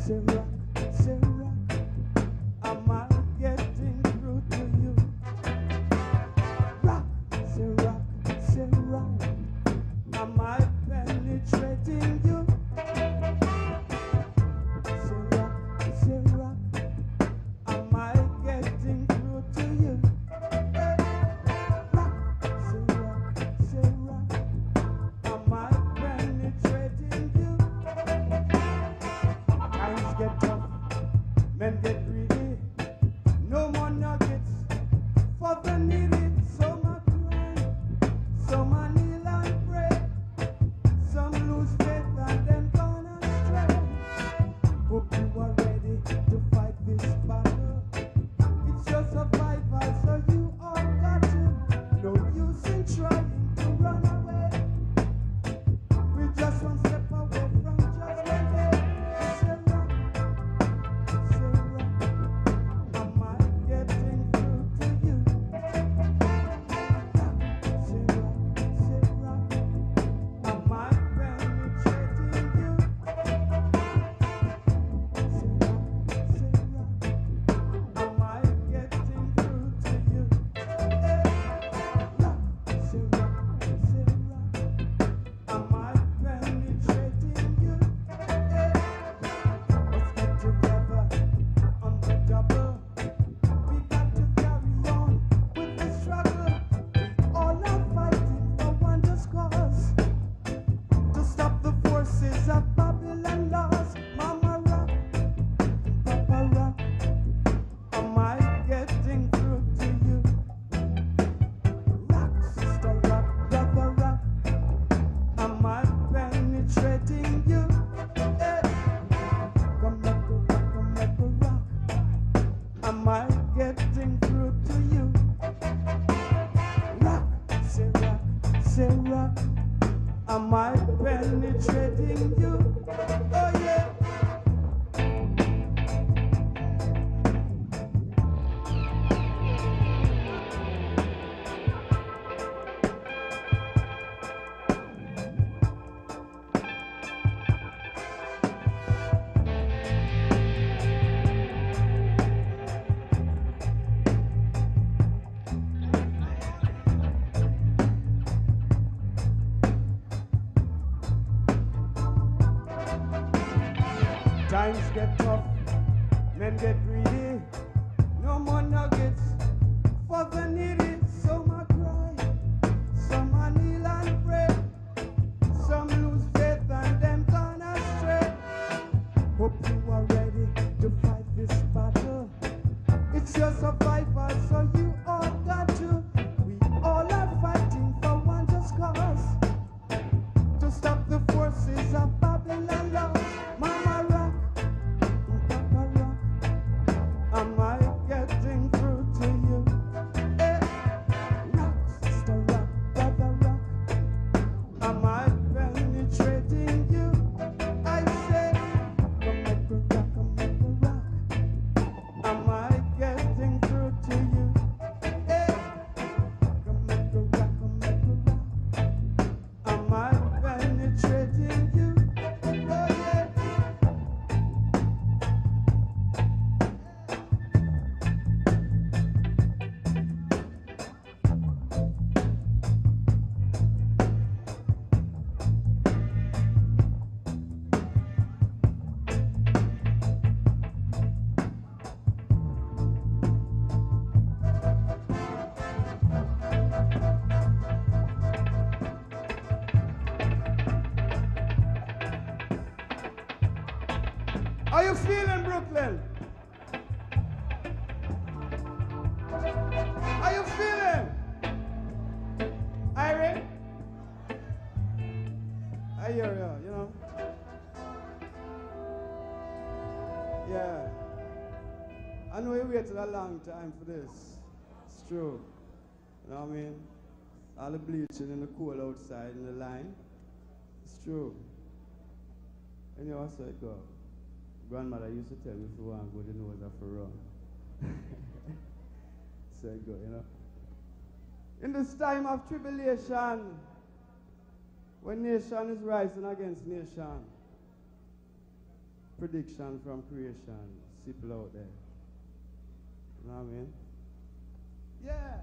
Say rock, say rock. Am I getting through to you? Rock, say rock, say rock. Am I penetrating you? Say rock, say rock. Am I getting through to you? Rock, say rock, say rock. Am I penetrating you? Times get tough, men get greedy. No more nuggets for the needy. So much cry, so many kneel and pray. Some lose faith and them gone astray. Hope you are ready to fight this battle. It's your survival, so you all got to. No use in trying to run away. We're just one step away from judgment day. Say rock, say rock. Am I getting through to you? Say rock, say rock. Am I penetrating you? Say rock, say rock. Am I getting through to you? Rock, say rock, say rock. Am I penetrating you? Let's get together on the double. We got to carry on with the struggle. We all are fighting for one just cause. To stop the forces of Babylon laws. Mama rock, Papa rock. Am I getting through to you? Rock, sister rock, brother rock. Am I penetrating you? Come make a rock, come make a rock. Am I getting through to you? Rock, say rock. Am I penetrating you? Oh yeah. Times get tough, men get greedy. No more nuggets for the needy. Some are cry, some are kneel and pray. Some lose faith and them gone astray. Hope you are ready to fight this battle. It's your survival, so you all got to. We all are fighting for one just cause. To stop the forces of Babylon laws. Mama rock, Papa rock. Am I getting through to you? Rock, sister rock, brother rock. Am I penetrating you? I say, come make a rock, come make a rock. Am I getting through to you? Come make a rock, come make a rock. Am I penetrating you? Oh yeah. How you feeling, Brooklyn? How you feeling? Irene? I hear you, you know. Yeah. I know you waited a long time for this. It's true. You know what I mean? All the bleaching in the cool outside in the line. It's true. And you know what's it go? Grandmother used to tell me if you want to go, the nose have to run. So it go, you know. In this time of tribulation, when nation is rising against nation, prediction from creation, simple out there. You know what I mean? Yeah.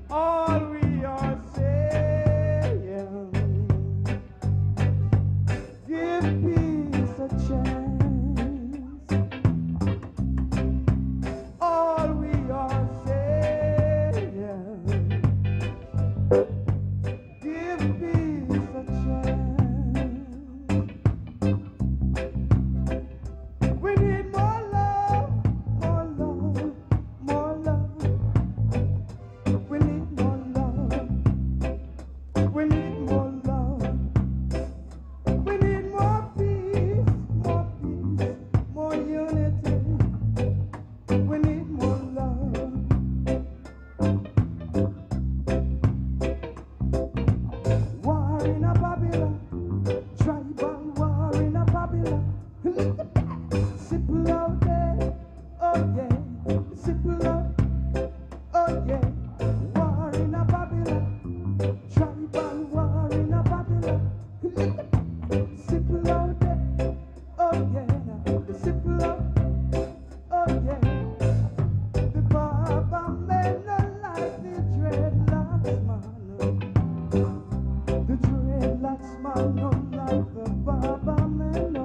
All we are saying, give peace a chance. All we are saying, give peace a chance. We need more love, more love, more love. We need more love. We need more love. We need more peace, more unity. We need more love. War in a Babylon, tribal war in a Babylon. Simple out there, oh yeah, simple out, oh yeah. War in a Babylon, tribal war in a Babylon. Simple out there, oh yeah, simple out, oh yeah. The Baba men no like the dreadlocks man. The dreadlocks man no like the Baba men no.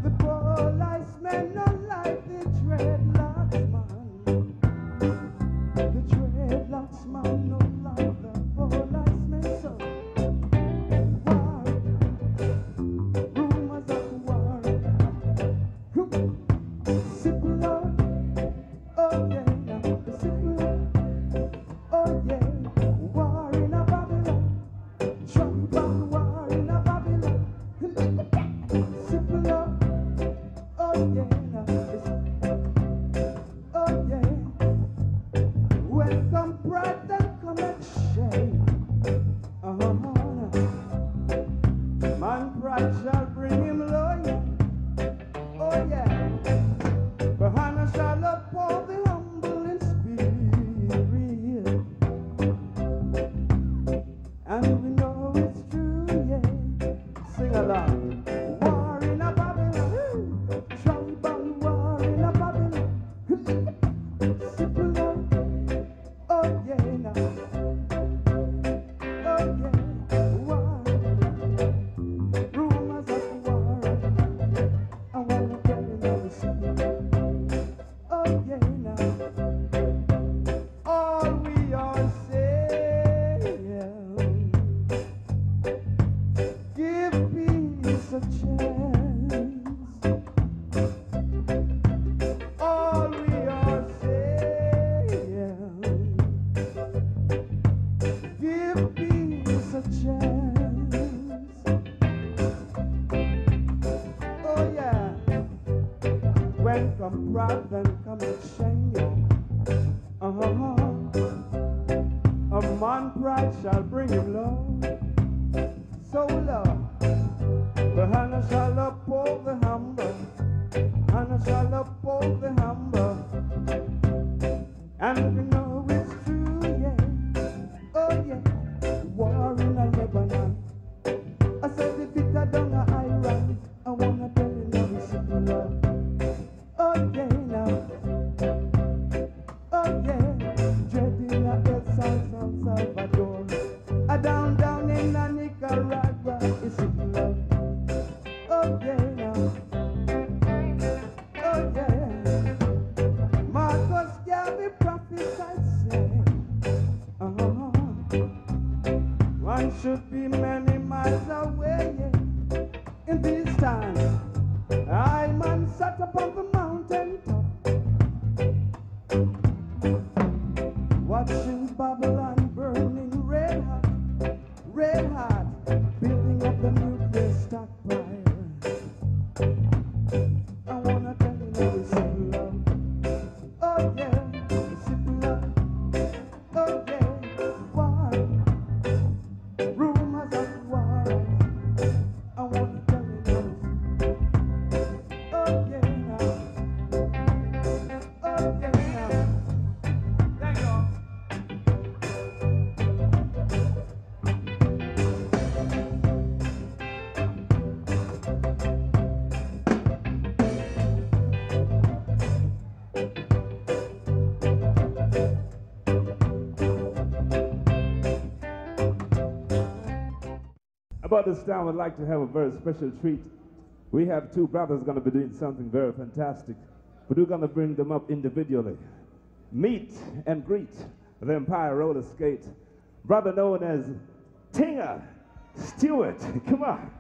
The police men no like the dreadlocks man. The dreadlocks man no like the police men so. War, rumors of war. Simple out, oh yeah, simple out, oh yeah. War in a Babylon, tribal war in a Babylon. Simple out, oh yeah, oh yeah. Welcome pride and connection. Man pride shall bring him low, yeah. Oh yeah. But Hannah shall uphold the humble in spirit. And we know it's true, yeah. Sing along. War in a Babylon, tribal war in a Babylon. Simple out, oh yeah, now. Oh yeah, war. Rumors of war. I wanna tell you now the secret. Oh yeah, now. All we are saying, give peace a chance. All we are saying, give peace a chance. Oh yeah. Welcome brother, come and shine you. A man pride shall bring him low. So low. The Hannah shall uphold the humble. Hannah shall uphold the humble. And we know it's true, yeah. Oh yeah. War in a Lebanon. I said the bitter down a Iran. I wanna tell you now it's simple love. Oh yeah now. Oh yeah. Dreading a El Salvador. A down in a Nicaragua. It's simple love. Oh yeah now. Oh yeah. Marcus Garvey prophesied saying, one should be many miles away, yeah. In these times, I man sat upon the mountain top, watching Babylon burning red hot, building up the nuclear stockpile. I wanna tell you now it's simple love. Oh yeah, it's simple love. Oh yeah, war, rumors of war. I wanna tell you now. Oh yeah, now. About this time, I'd like to have a very special treat. We have two brothers going to be doing something very fantastic, but we're going to bring them up individually. Meet and greet the Empire Roller Skate, brother known as Tinga Stewart. Come on.